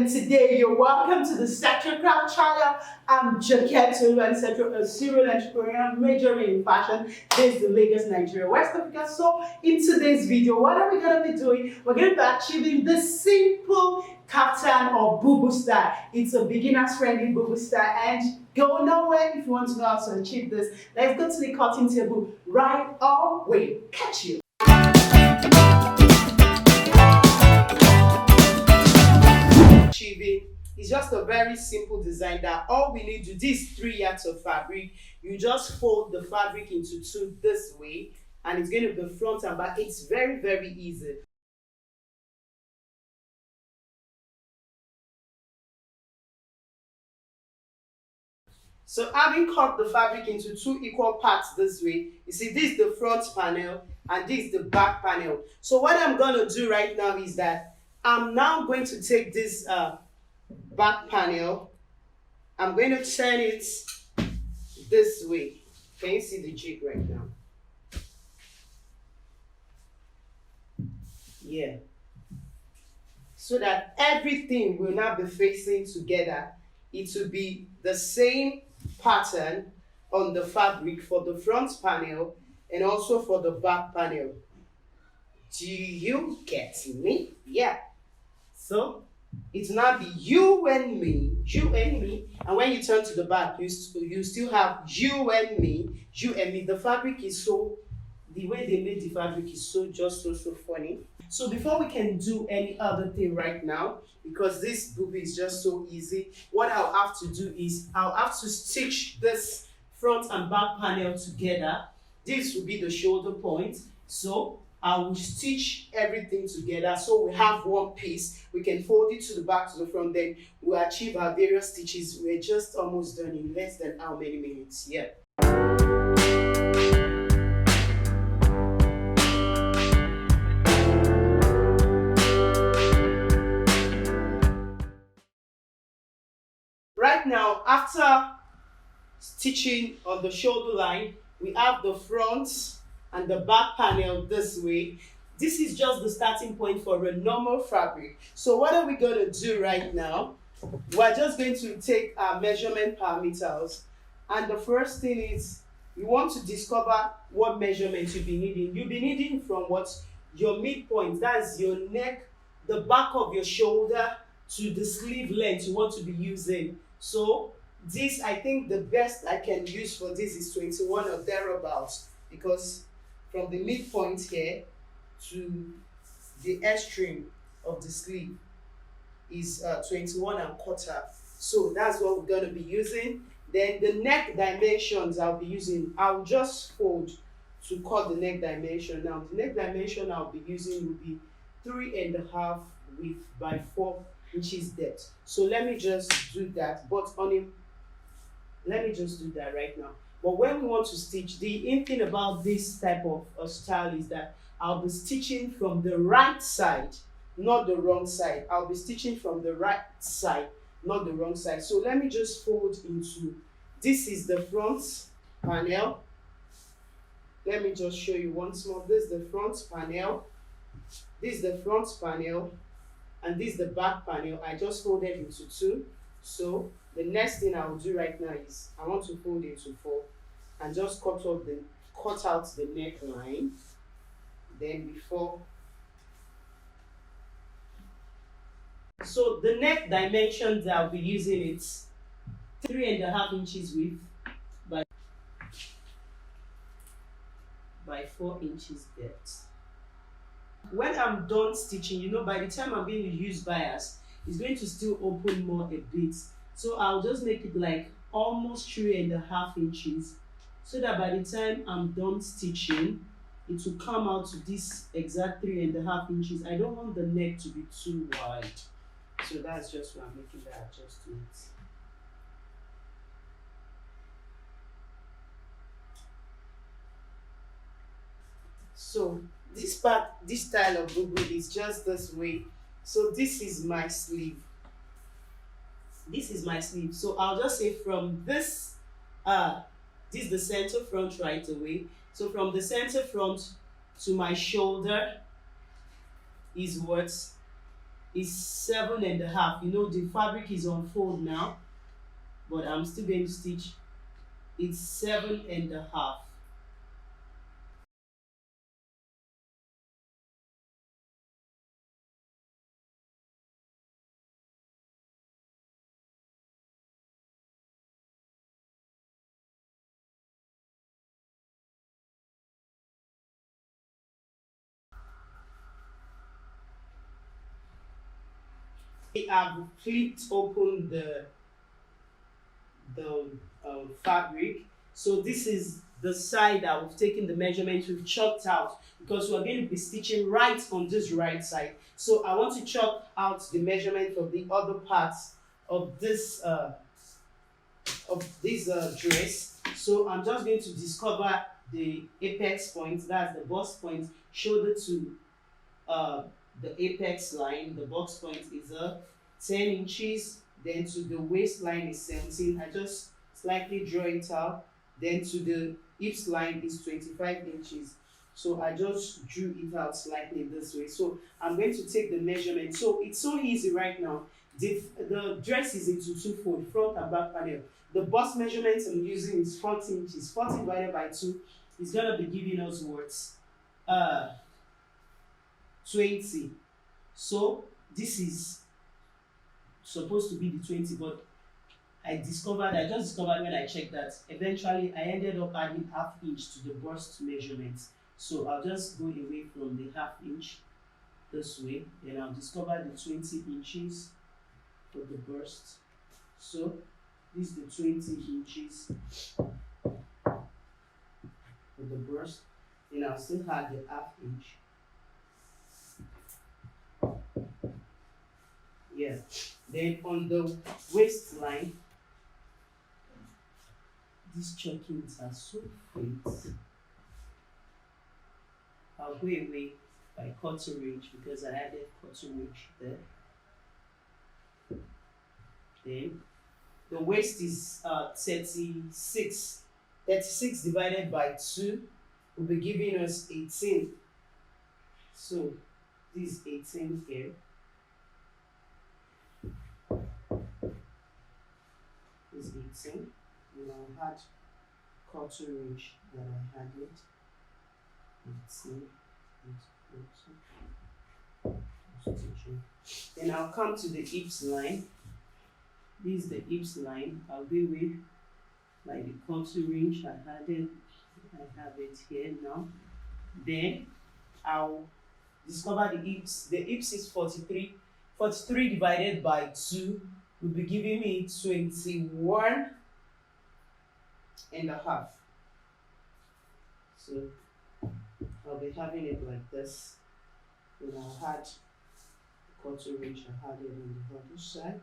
and today you're welcome to the Sector Craft Channel. I'm Jacket Tolu, a serial entrepreneur majoring in fashion. This is the Lagos, Nigeria, West Africa. So in today's video, what are we going to be doing? We're going to be achieving the simple kaftan or Bubu style. It's a beginner's friendly Bubu style and go nowhere if you want to know how to achieve this. Let's go to the cutting table right away. Catch you. Achieving is just a very simple design that all we need to do is 3 yards of fabric. You just fold the fabric into two this way and it's going to be front and back. It's very, very easy. So having cut the fabric into 2 equal parts this way, you see this is the front panel and this is the back panel. So what I'm going to do right now is that I'm now going to take this back panel, I'm going to turn it this way. Can you see the jig right now? Yeah. So that everything will now be facing together. It will be the same pattern on the fabric for the front panel and also for the back panel. Do you get me? Yeah. So it will now be you and me, and when you turn to the back, you still have you and me, you and me. The fabric is so, the way they made the fabric is so funny. So before we can do any other thing right now, because this Bubu is just so easy, what I'll have to do is I'll have to stitch this front and back panel together. This will be the shoulder point. So I will stitch everything together so we have one piece. We can fold it to the back, to the front, then we'll achieve our various stitches. We're just almost done in less than how many minutes? Yeah. Right now, after stitching on the shoulder line, we have the front and the back panel this way. This is just the starting point for a normal fabric. So what are we going to do right now? We're just going to take our measurement parameters, and the first thing is you want to discover what measurement you'll be needing. You'll be needing from what your midpoint, that's your neck, the back of your shoulder to the sleeve length you want to be using. So this, I think the best I can use for this is 21 or thereabouts, because from the midpoint here to the extreme of the sleeve is 21 and quarter. So that's what we're going to be using. Then the neck dimensions I'll be using, I'll just fold to cut the neck dimension. Now the neck dimension I'll be using will be 3.5 width by 4 inches depth. So let me just do that. Let me just do that right now. But when we want to stitch, the in thing about this type of style is that I'll be stitching from the right side, not the wrong side. I'll be stitching from the right side, not the wrong side. So let me just fold into, this is the front panel. Let me just show you once more. This is the front panel. This is the front panel. And this is the back panel. I just folded into 2. So the next thing I will do right now is I want to fold into 4 and just cut out the neckline. Then before, so the neck dimensions I'll be using, it's 3.5 inches width by 4 inches depth. When I'm done stitching, you know, by the time I'm going to use bias, it's going to still open more a bit. So I'll just make it like almost 3.5 inches, so that by the time I'm done stitching, it will come out to this exact 3.5 inches. I don't want the neck to be too wide. So that's just why I'm making that adjustment. So this part, this style of Bubu is just this way. So this is my sleeve. This is my sleeve. So I'll just say from this, this is the center front right away. So from the center front to my shoulder is what is 7.5. You know the fabric is on fold now, but I'm still going to stitch. It's 7.5. I've flipped open the fabric. So this is the side that we've taken the measurement, we've chalked out, because we're going to be stitching right on this right side. So I want to chalk out the measurement of the other parts of this dress. So I'm just going to discover the apex point, that's the bust point, shoulder to uh, the apex line. The box point is 10 inches, then to the waistline is 17. I just slightly draw it out. Then to the hips line is 25 inches. So I just drew it out slightly this way. So I'm going to take the measurement. So it's so easy right now. The dress is into two-fold, front and back panel. The bust measurement I'm using is 40 inches. 40 divided by 2 is going to be giving us what? 20. So this is supposed to be the 20, but I just discovered when I checked that eventually I ended up adding half inch to the bust measurement. So I'll just go away from the half inch this way, and I'll discover the 20 inches for the bust. So this is the 20 inches for the bust. Then I'll still add the half inch. Yeah. Then on the waistline, these chokings are so faint. I'll go away by quarter inch because I added quarter inch there. Then the waist is 36. 36 divided by 2 will be giving us 18. So this is 18 here. Is 18. And I'll add quarter inch that I added. 18 and then I'll come to the hips line. This is the hips line. I'll go with like the quarter inch I added. I have it here now. Then I'll discover the hips. The hips is 43. 43 divided by 2 will be giving me 21 and a half. So I'll be having it like this. Then I'll add quarter inch I added on the other side.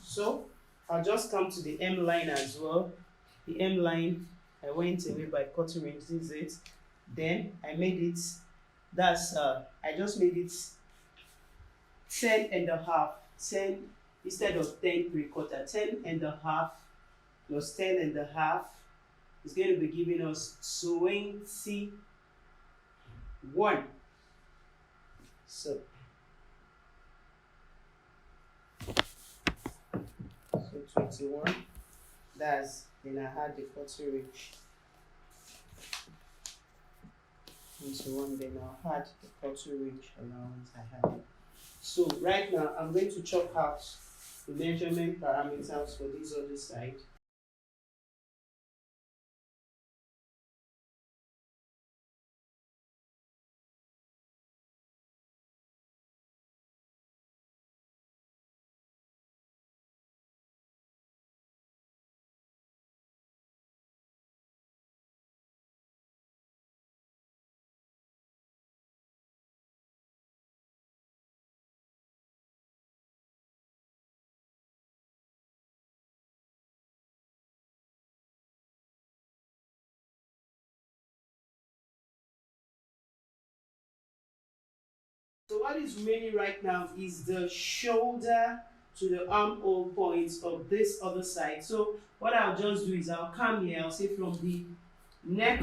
So I'll just come to the M line as well. The M line, I went away by quarter inch, this is it. Then I made it, I just made it 10 and a half. 10 instead of 10 3/4. 10 and a half plus 10 and a half is going to be giving us 21. So 21. That's, then I had the quarter inch. 21, then I'll add the quarter inch allowance I had. So right now I'm going to chalk out the measurement parameters for this other side. So what is remaining right now is the shoulder to the armhole points of this other side. So what I'll just do is I'll come here, I'll say from the neck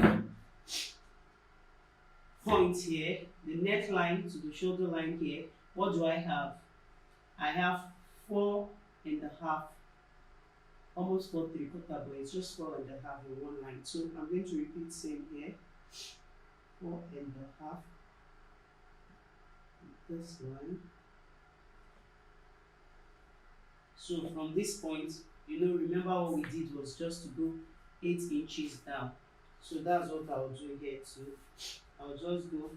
point here, the neckline to the shoulder line here, what do I have? I have 4.5, almost 4.75, but it's just 4.5 in one line. So I'm going to repeat same here, 4.5, this line. So from this point, remember what we did was just to go 8 inches down. So that's what I'll do here too. I'll just go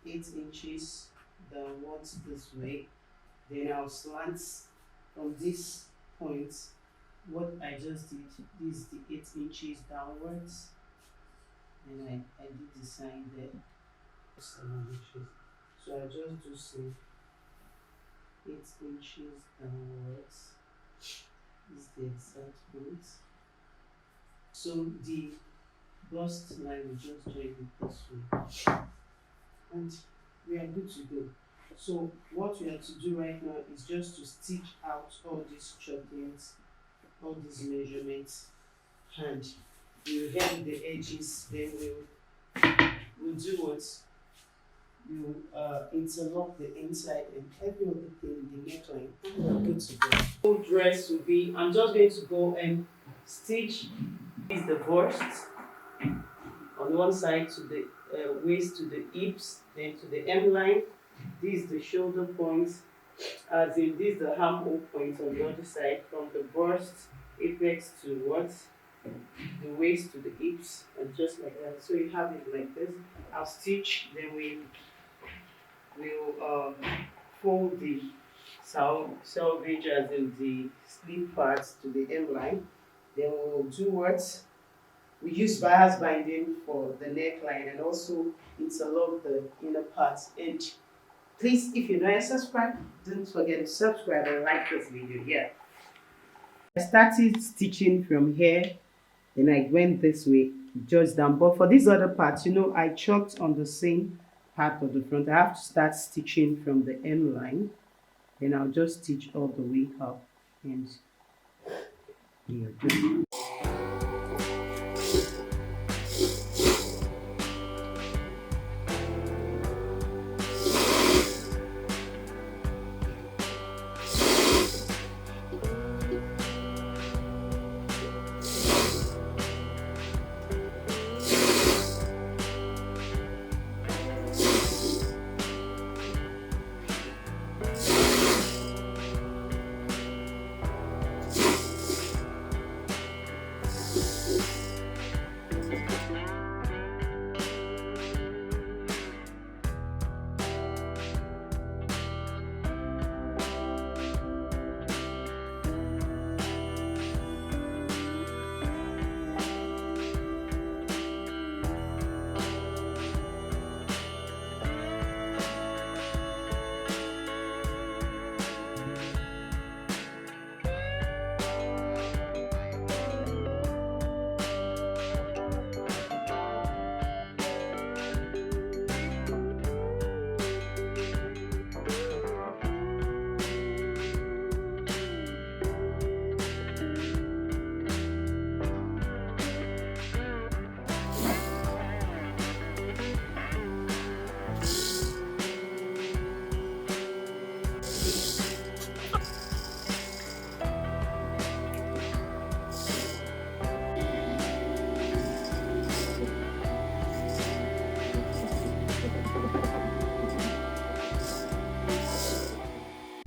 8 inches downwards this way. Then I'll slant from this point. What I just did, this is the 8 inches downwards. And I did the sign there. 7 inches. So I just do say 8 inches downwards. This is the exact point. So the bust line will just join it this way. And we are good to go. So what we have to do right now is just to stitch out all these choppings, all these measurements, and we'll hem the edges. Then we'll do what? We'll interlock the inside and every other thing, the neckline, and we're good to go. The whole dress will be, I'm just going to go and stitch. This is the bust on one side to the waist, to the hips, then to the hemline. This is the shoulder point, as in this is the armhole point on the other side, from the bust apex to what? The waist to the hips, and just like that. So you have it like this. I'll stitch, then we'll fold the selvage, as in the sleeve parts, to the hemline. Then we'll do what? We use bias binding for the neckline and also interlock the inner parts. And please, if you're not yet subscribed, don't forget to subscribe and like this video. Yeah. I started stitching from here, then I went this way, just down. But for these other parts, I chalked on the same part of the front. I have to start stitching from the hem line. Then I'll just stitch all the way up. And here.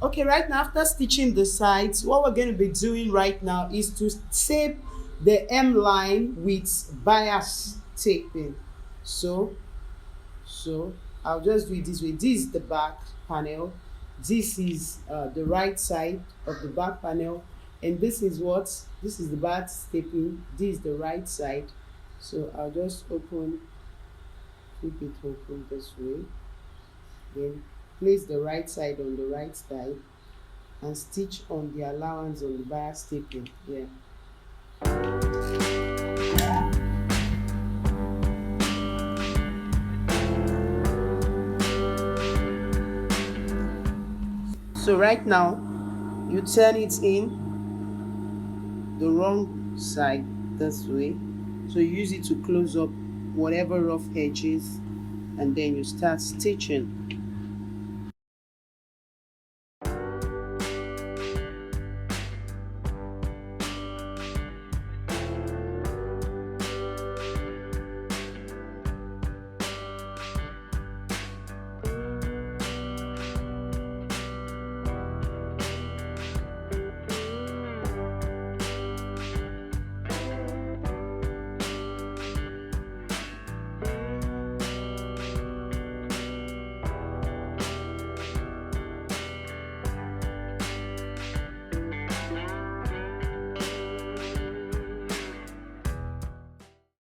Okay, right now after stitching the sides, what we're going to be doing right now is to tape the hem line with bias taping. So I'll just do it this way. This is the back panel, this is the right side of the back panel, and this is the back taping, this is the right side. So I'll just keep it open this way, then place the right side on the right side and stitch on the allowance on the bias taping. Yeah. So right now you turn it in the wrong side this way, so you use it to close up whatever rough edges and then you start stitching.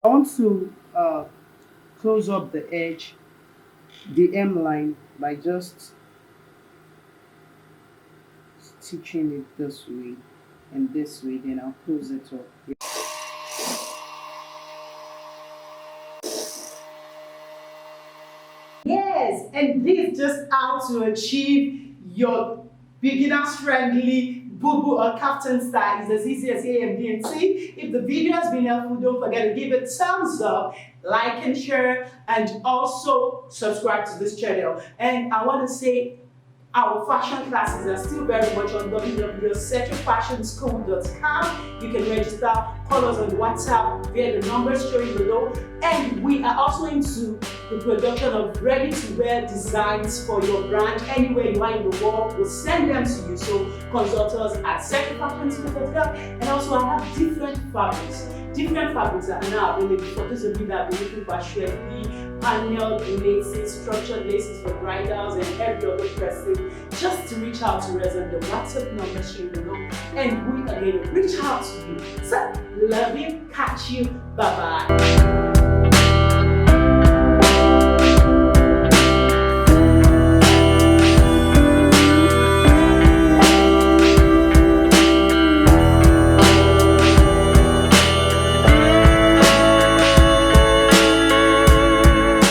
I want to close up the edge, the M line, by just stitching it this way and this way, then I'll close it up. Yes, and this is just how to achieve your beginners friendly Bubu or Captain style. It's as easy as A and B and C. If the video has been helpful, don't forget to give it thumbs up, like and share, and also subscribe to this channel. And I want to say our fashion classes are still very much on www.centralfashionschool.com. You can register, call us on WhatsApp via the numbers showing below. And we are also into the production of ready-to-wear designs for your brand. Anywhere you are in the world, we'll send them to you. So consult us at centralfashionschool.com. And also I have different fabrics. Different fabrics are now available for those of you that have been looking for shreddy, paneled laces, structured laces for bridals, and every other person. Just to reach out to us on the WhatsApp number shown below, and we are going to reach out to you. So, love you, catch you, bye bye.